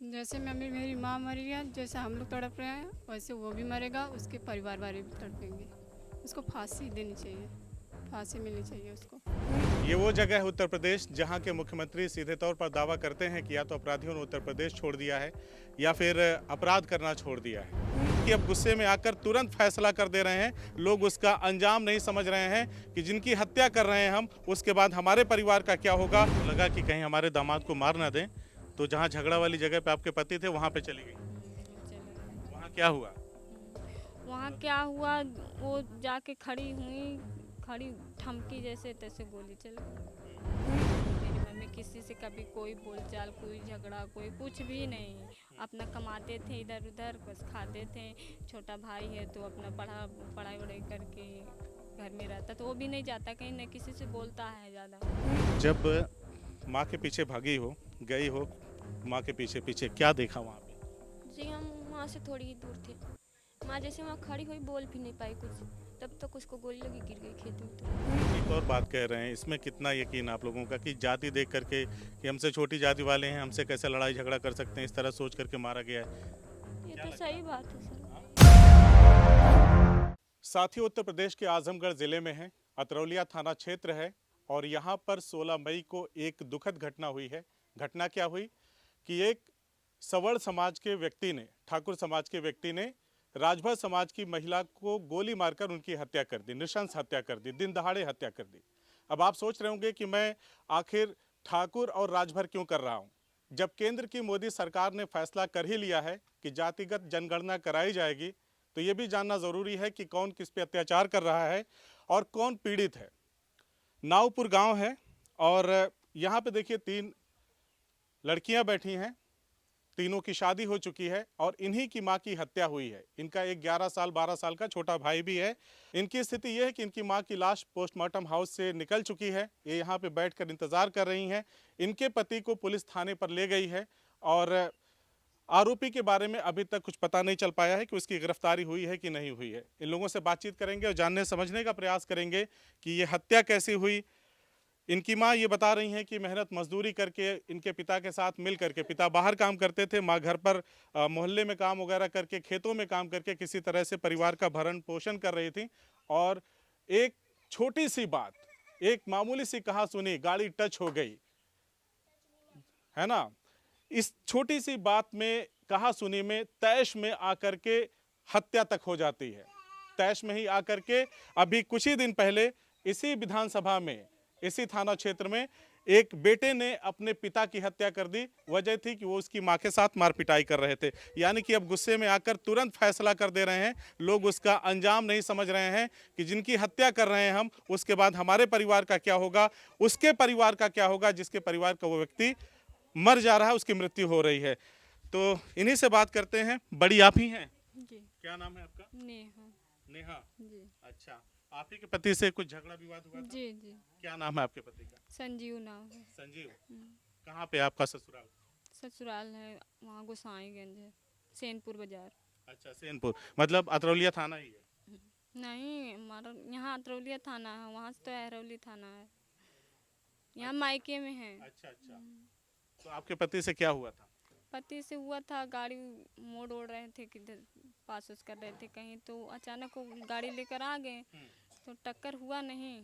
जैसे मेरी माँ मरी है, जैसे हम लोग तड़प रहे हैं वैसे वो भी मरेगा, उसके परिवार वाले भी तड़पेंगे। उसको फांसी देनी चाहिए, फांसी मिलनी चाहिए उसको। ये वो जगह है उत्तर प्रदेश जहां के मुख्यमंत्री सीधे तौर पर दावा करते हैं कि या तो अपराधियों ने उत्तर प्रदेश छोड़ दिया है या फिर अपराध करना छोड़ दिया है, कि अब गुस्से में आकर तुरंत फैसला कर दे रहे हैं। लोग उसका अंजाम नहीं समझ रहे हैं कि जिनकी हत्या कर रहे हैं हम, उसके बाद हमारे परिवार का क्या होगा। लगा कि कहीं हमारे दामाद को मार ना दें, तो जहाँ झगड़ा वाली जगह पे आपके पति थे वहाँ पे चली गई। चलो। वहाँ क्या हुआ? वहाँ क्या हुआ, वो जाके खड़ी हुई, खड़ी ठमकी जैसे तैसे गोली चल गई। मेरी मम्मी किसी से कभी कोई बोलचाल, कोई झगड़ा, कोई कुछ भी नहीं। अपना कमाते थे इधर उधर, बस खाते थे। छोटा भाई है तो अपना पढ़ाई वढ़ाई करके घर में रहता, तो वो भी नहीं जाता कहीं, न किसी से बोलता है ज़्यादा। जब माँ के पीछे भागी हो, गई हो माँ के पीछे पीछे, क्या देखा वहाँ पे? जी हम वहाँ से थोड़ी ही दूर थे। माँ जैसे वहाँ खड़ी हुई, बोल भी नहीं पाई कुछ, तब तक उसको गोली लगी, गिर गई खेत में। तो एक और बात कह रहे हैं, इसमें कितना यकीन आप लोगों का कि जाति देख करके कि हमसे छोटी जाति वाले हैं, हमसे कैसे लड़ाई झगड़ा कर सकते हैं, इस तरह सोच करके मारा गया है? ये क्या तो लगता सही है? बात है सर। साथियों, उत्तर प्रदेश के आजमगढ़ जिले में है, अतरौलिया थाना क्षेत्र है और यहाँ पर 16 मई को एक दुखद घटना हुई है। घटना क्या हुई कि एक सवर्ण समाज के व्यक्ति ने, ठाकुर समाज के व्यक्ति ने राजभर समाज की महिला को गोली मारकर उनकी हत्या कर दी, नृशंस हत्या कर दी, दिन दहाड़े हत्या कर दी। अब आप सोच रहे होंगे कि मैं आखिर ठाकुर और राजभर क्यों कर रहा हूँ, जब केंद्र की मोदी सरकार ने फैसला कर ही लिया है कि जातिगत जनगणना कराई जाएगी, तो ये भी जानना ज़रूरी है कि कौन किस पे अत्याचार कर रहा है और कौन पीड़ित है। नावपुर गांव है और यहाँ पे देखिए 3 लड़कियां बैठी हैं, तीनों की शादी हो चुकी है और इन्हीं की मां की हत्या हुई है। इनका एक 11 साल 12 साल का छोटा भाई भी है। इनकी स्थिति यह है कि इनकी मां की लाश पोस्टमार्टम हाउस से निकल चुकी है, ये यहाँ पे बैठकर इंतजार कर रही हैं। इनके पति को पुलिस थाने पर ले गई है और आरोपी के बारे में अभी तक कुछ पता नहीं चल पाया है कि उसकी गिरफ्तारी हुई है कि नहीं हुई है। इन लोगों से बातचीत करेंगे और जानने समझने का प्रयास करेंगे कि ये हत्या कैसे हुई। इनकी माँ ये बता रही हैं कि मेहनत मजदूरी करके इनके पिता के साथ मिल करके, पिता बाहर काम करते थे, माँ घर पर मोहल्ले में काम वगैरह करके, खेतों में काम करके किसी तरह से परिवार का भरण पोषण कर रही थी। और एक छोटी सी बात, एक मामूली सी कहा सुनी, गाड़ी टच हो गई है ना, इस छोटी सी बात में, कहा सुनी में, तैश में आकर के हत्या तक हो जाती है। तैश में ही आकर के अभी कुछ ही दिन पहले इसी विधानसभा में, इसी थाना क्षेत्र में एक बेटे ने अपने पिता की हत्या कर दी। वजह थी कि वो उसकी मां के साथ मार पिटाई कर रहे थे। यानी कि अब गुस्से में आकर तुरंत फैसला कर दे रहे हैं। लोग उसका अंजाम नहीं समझ रहे हैं कि जिनकी हत्या कर रहे हैं हम, उसके बाद हमारे परिवार का क्या होगा, उसके परिवार का क्या होगा, जिसके परिवार का वो व्यक्ति मर जा रहा है, उसकी मृत्यु हो रही है। तो इन्हीं से बात करते हैं। बड़ी आप ही हैं? जी। क्या नाम है आपका? नेहा। नेहा। जी। अच्छा, आप ही के पति से कुछ झगड़ा विवाद हुआ था? जी जी। क्या नाम है आपके पति का? संजीव नाम है। संजीव। कहाँ पे आपका ससुराल? ससुराल है वहाँ गोसाईगंज है, सेनपुर बाजार। अच्छा, सेनपुर, मतलब अतरौलिया थाना ही है? नहीं, हमारा यहाँ अतरौलिया थाना है, वहाँ से तो अहरौली थाना है। यहाँ मायके में है। अच्छा अच्छा। तो आपके पति से क्या हुआ था? पति से हुआ था, गाड़ी मोड़ ओड़ रहे थे, किधर पास उस कर रहे थे कहीं, तो अचानक वो गाड़ी लेकर आ गए, तो टक्कर हुआ नहीं।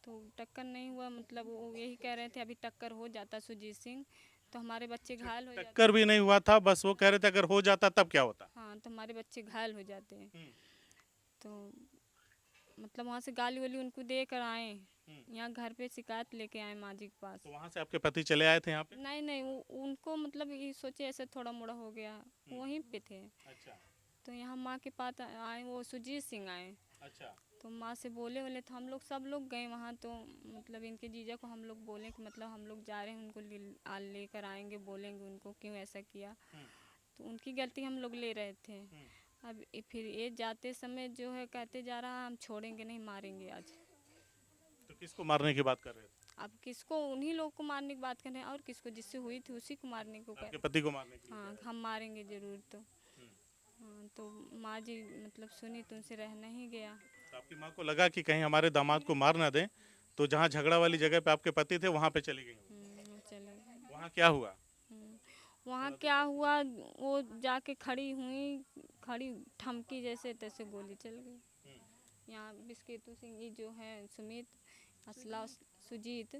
तो टक्कर नहीं हुआ, मतलब वो यही कह रहे थे अभी टक्कर हो जाता सुजीत सिंह तो हमारे बच्चे घायल हो जाते। टक्कर भी नहीं हुआ था, बस वो कह रहे थे अगर हो जाता तब क्या होता? हाँ, तो हमारे बच्चे घायल हो जाते हैं। तो मतलब वहाँ से गाली वाली उनको दे कर आए, यहाँ घर पे शिकायत लेके आए माँ जी के पास। तो वहाँ से आपके पति चले आए थे यहाँ पे? नहीं नहीं, उनको मतलब ये सोचे ऐसे थोड़ा मोड़ा हो गया, वहीं पे थे। अच्छा तो यहाँ माँ के पास आए, वो सुजीत सिंह आए। अच्छा। तो माँ से बोले तो हम लोग सब लोग गए वहाँ, तो मतलब इनके जीजा को हम लोग बोले कि मतलब हम लोग जा रहे हैं, उनको लेकर आएंगे, बोलेंगे उनको क्यों ऐसा किया। तो उनकी गलती हम लोग ले रहे थे। अब फिर ये जाते समय जो है कहते जा रहा हम छोड़ेंगे नहीं, मारेंगे आज। तो किसको मारने की बात कर रहे थे? अब किसको, उन्हीं लोग को मारने की बात कर रहे हैं, और किसको, जिससे हुई थी उसी को मारने को आपके कह। पति को मारने की? हाँ, हम मारेंगे जरूर। तो हाँ, तो माँ जी मतलब सुनी तो उनसे रह नहीं गया। तो आपकी माँ को लगा कि कहीं हमारे दामाद को मार ना दें, तो जहाँ झगड़ा वाली जगह पे आपके पति थे वहाँ पे चली गई। चले गए। वहाँ क्या हुआ? वहाँ क्या हुआ, वो जाके खड़ी हुई, खड़ी ठमकी जैसे तैसे गोली चल गई। यहाँ बिस्केतू सिंह ये जो है सुमित, असला सुजीत,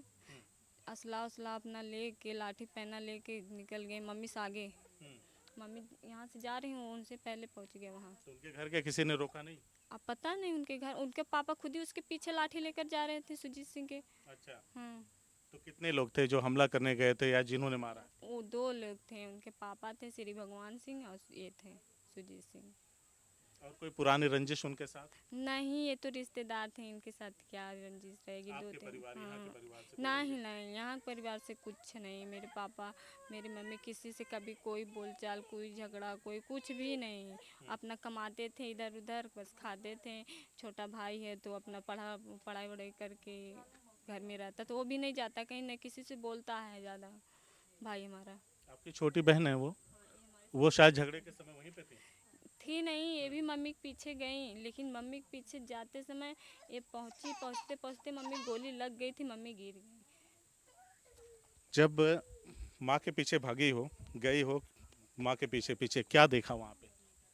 असला उसला अपना लेके लाठी पहना लेके निकल गए मम्मी से आगे। मम्मी यहाँ से जा रही हूँ, उनसे पहले पहुँच गए वहाँ। तो उनके घर के किसी ने रोका नहीं? अब पता नहीं उनके घर, उनके पापा खुद ही उसके पीछे लाठी लेकर जा रहे थे सुजीत सिंह के। अच्छा, हाँ, तो कितने लोग थे जो हमला करने गए थे या जिन्होंने मारा? वो 2 लोग थे, उनके पापा थे श्री भगवान सिंह और ये थे सुजीत सिंह। और कोई पुरानी रंजिश उनके साथ? नहीं, ये तो रिश्तेदार थे, इनके साथ क्या रंजिश रहेगी। 2 आपके थे। परिवार, यहाँ के हाँ, परिवार से? नहीं, यहाँ के परिवार से कुछ नहीं। मेरे पापा मेरी मम्मी किसी से कभी कोई बोलचाल, कोई झगड़ा, कोई कुछ भी नहीं। अपना कमाते थे इधर उधर, बस खाते थे। छोटा भाई है तो अपना पढ़ाई वढ़ाई करके घर में रहता, तो वो भी नहीं जाता कहीं, नहीं किसी से बोलता है ज़्यादा भाई हमारा। आपकी छोटी बहन है वो शायद झगड़े के समय वहीं पे थी? नहीं, ये भी मम्मी के पीछे गई, लेकिन मम्मी के पीछे जाते समय ये पहुँचते पहुँचते मम्मी गोली लग गई थी, मम्मी गिर गई। जब माँ के पीछे भागी हो, गई हो माँ के पीछे पीछे, क्या देखा वहाँ पे?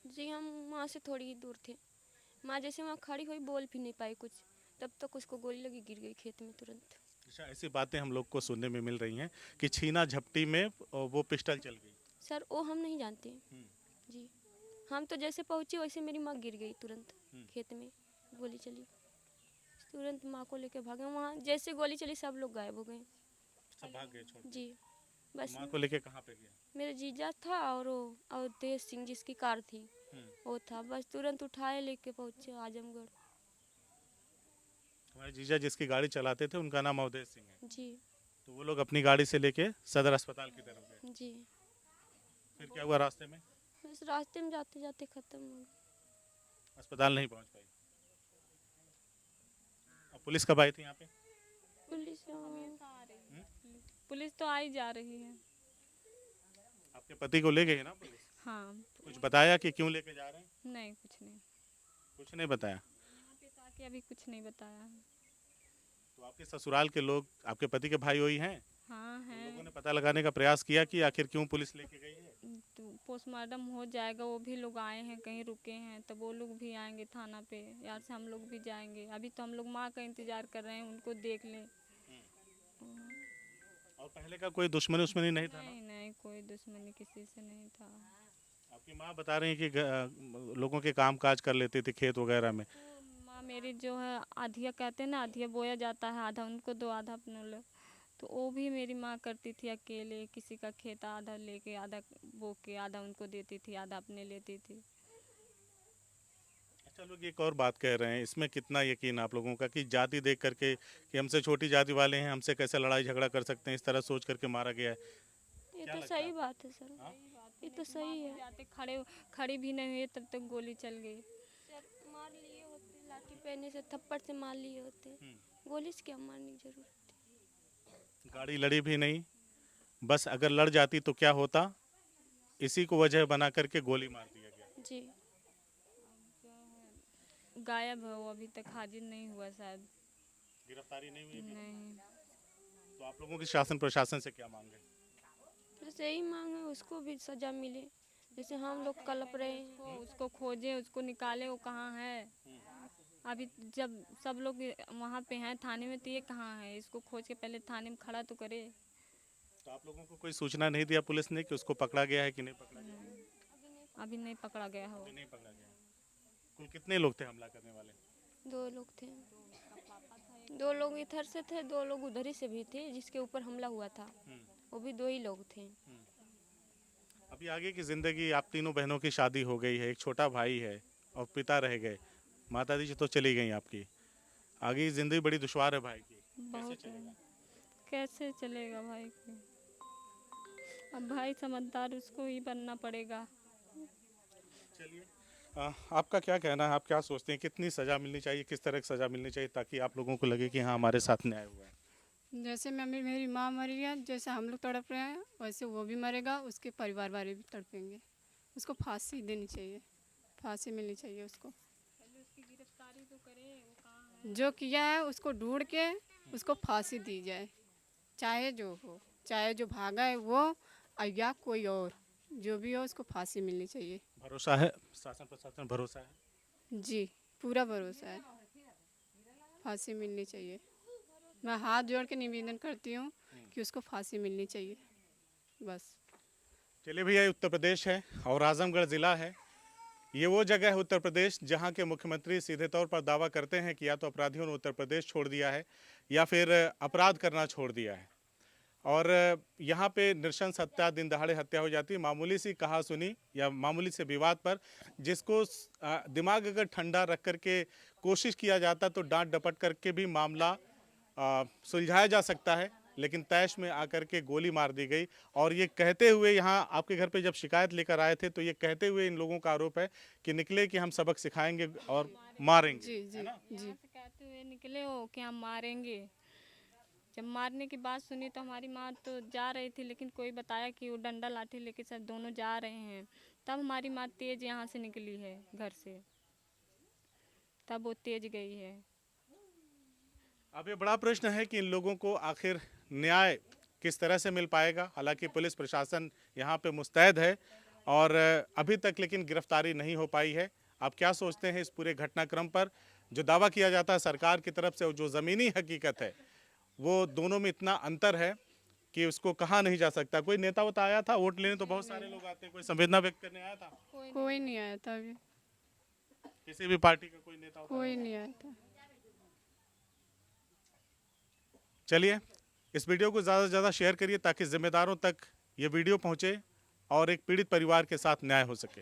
जी हम वहाँ से थोड़ी ही दूर थे। माँ जैसे वहाँ खड़ी हुई बोल भी नहीं पाई कुछ, तब तक उसको गोली लगी, गिर गई खेत में तुरंत। अच्छा, ऐसी बातें हम लोग को सुनने में मिल रही हैं कि छीना झपटी में वो पिस्टल चल गई। सर वो हम नहीं जानते जी। हम तो जैसे पहुँचे वैसे मेरी माँ गिर गई तुरंत खेत में, गोली चली। तुरंत माँ को लेके भागे, वहाँ जैसे गोली चली सब लोग गायब हो गए। सब भाग गए छोड़ के। जी बस माँ को लेके कहाँ पे गया? मेरा जीजा था और वो अवधेश सिंह जिसकी कार थी वो था, बस तुरंत उठाए लेके पहुँचे आजमगढ़। हमारे जीजा जिसकी गाड़ी चलाते थे उनका नाम अवधेश सिंह है। जी तो वो लोग अपनी गाड़ी से लेके सदर अस्पताल की तरफ गए। जी फिर क्या हुआ रास्ते में? बस रास्ते में जाते जाते ख़त्म हो गए। अस्पताल नहीं पहुँच पाई। अब पुलिस कब आई थी यहाँ पे? पुलिस तो आई जा रही है। आपके पति को ले गई है ना पुलिस? हाँ, कुछ बताया कि क्यों लेके जा रहे हैं? नहीं कुछ नहीं, कुछ नहीं बताया। यहाँ पे तो आके अभी कुछ नहीं बताया। तो आपके ससुराल के लोग आपके पति के भाई वही हैं? हाँ उन लोगों है, ने पता लगाने का प्रयास किया कि आखिर क्यों पुलिस लेके गई है? तो पोस्टमार्टम हो जाएगा, वो भी लोग आए हैं, कहीं रुके हैं, तो वो लोग भी आएंगे थाना पे, यार से हम लोग भी जाएंगे। अभी तो हम लोग माँ का इंतजार कर रहे हैं, उनको देख लें। और पहले का कोई दुश्मनी उस्मनी नहीं था ना? नहीं, कोई दुश्मनी किसी से नहीं था। आपकी माँ बता रही है कि लोगों के काम काज कर लेती थी खेत वगैरह में। तो माँ मेरी जो है आधिया कहते हैं ना, आधिया बोया जाता है, आधा उनको दो आधा अपने लोग, तो वो भी मेरी माँ करती थी अकेले। किसी का खेत आधा लेके, आधा बो के, आधा उनको देती थी, आधा अपने लेती थी। अच्छा, लोग एक और बात कह रहे हैं, इसमें कितना यकीन आप लोगों का कि जाति देख करके कि हमसे छोटी जाति वाले हैं, हमसे कैसे लड़ाई झगड़ा कर सकते हैं, इस तरह सोच करके मारा गया है? ये क्या तो लगता सही है? बात है सर, ये तो सही है। जाते खड़ी भी नहीं हुई तब तक गोली चल गई। सर मार लिए होते, लाठी पहने से थप्पड़ से मार लिए होते, गोली से क्या मारने की जरूरत थी। गाड़ी लड़ी भी नहीं, बस अगर लड़ जाती तो क्या होता, इसी को वजह बना करके गोली मार दिया गया। जी गायब है वो, अभी तक हाजिर नहीं हुआ शायद। गिरफ्तारी नहीं हुई अभी? नहीं, तो आप लोगों की शासन प्रशासन से क्या मांग है? बस यही मांग है, उसको भी सजा मिले जैसे हम लोग कलप रहे हैं। उसको खोजे, उसको निकाले, वो कहाँ है। अभी जब सब लोग वहाँ पे हैं थाने में, तो ये कहाँ है, इसको खोज के पहले थाने में खड़ा तो करे। तो आप लोगों को कोई सूचना नहीं दिया पुलिस ने कि उसको पकड़ा गया है कि नहीं पकड़ा गया? अभी नहीं पकड़ा गया हो। अभी नहीं पकड़ा गया। कुल कितने लोग थे हमला करने वाले? 2 लोग थे, 2 लोग इधर से थे, 2 लोग उधर ही से भी थे, जिसके ऊपर हमला हुआ था वो भी 2 ही लोग थे। अभी आगे की जिंदगी, आप तीनों बहनों की शादी हो गई है, एक छोटा भाई है और पिता रह गए, माता जी तो चली गई आपकी, आगे की जिंदगी बड़ी दुश्वार है भाई की, बहुत कैसे चलेगा भाई को। अब भाई समझदार, उसको ही बनना पड़ेगा। चलिए, आपका क्या कहना है, आप क्या सोचते हैं कितनी सज़ा मिलनी चाहिए, किस तरह की सज़ा मिलनी चाहिए ताकि आप लोगों को लगे कि हाँ हमारे साथ न्याय हुआ है? जैसे मेरी माँ मरी है, जैसे हम लोग तड़प रहे हैं वैसे वो भी मरेगा, उसके परिवार वाले भी तड़पेंगे। उसको फांसी देनी चाहिए, फांसी मिलनी चाहिए उसको। गिरफ्तारी तो करे, वो कहाँ है। जो किया है उसको ढूंढ के उसको फांसी दी जाए, चाहे जो हो, चाहे जो भागा है वो, या कोई और जो भी हो उसको फांसी मिलनी चाहिए। भरोसा है शासन प्रशासन भरोसा है? जी पूरा भरोसा है, फांसी मिलनी चाहिए। मैं हाथ जोड़ के निवेदन करती हूँ कि उसको फांसी मिलनी चाहिए बस। चलिए भैया, ये उत्तर प्रदेश है और आजमगढ़ ज़िला है। ये वो जगह है उत्तर प्रदेश जहाँ के मुख्यमंत्री सीधे तौर पर दावा करते हैं कि या तो अपराधियों ने उत्तर प्रदेश छोड़ दिया है या फिर अपराध करना छोड़ दिया है। और यहाँ पे नृशंस हत्या, दिन दहाड़े हत्या हो जाती है मामूली सी कहासुनी या मामूली से विवाद पर, जिसको दिमाग अगर ठंडा रख करके कोशिश किया जाता तो डांट डपट करके भी मामला सुलझाया जा सकता है। लेकिन तैश में आकर के गोली मार दी गई। और ये कहते हुए यहाँ आपके घर पे जब शिकायत लेकर आए थे तो ये कहते हुए इन लोगों का आरोप है कि निकले कि हम सबक सिखाएंगे और मारेंगे। जी जी जी। से कहते हुए निकले हो कि हम मारेंगे। जब मारने की बात सुनी तो हमारी माँ तो जा रही थी, लेकिन कोई बताया कि वो डंडा लाठी लेके सब दोनों जा रहे हैं। तब हमारी माँ तेज यहाँ से निकली है घर से, तब वो तेज गई है। अब ये बड़ा प्रश्न है कि इन लोगों को आखिर न्याय किस तरह से मिल पाएगा। हालांकि पुलिस प्रशासन यहाँ पे मुस्तैद है और अभी तक लेकिन गिरफ्तारी नहीं हो पाई है। आप क्या सोचते हैं इस पूरे घटनाक्रम पर? जो दावा किया जाता है सरकार की तरफ से और जो ज़मीनी हकीकत है वो दोनों में इतना अंतर है कि उसको कहा नहीं जा सकता। कोई नेता वोता आया था वोट लेने? तो बहुत सारे लोग आते हैं, कोई संवेदना व्यक्त करने आया था? कोई नहीं आया था अभी, किसी भी पार्टी का कोई नेता वोता? कोई नहीं आया था। चलिए, इस वीडियो को ज़्यादा से ज़्यादा शेयर करिए ताकि जिम्मेदारों तक ये वीडियो पहुँचे और एक पीड़ित परिवार के साथ न्याय हो सके।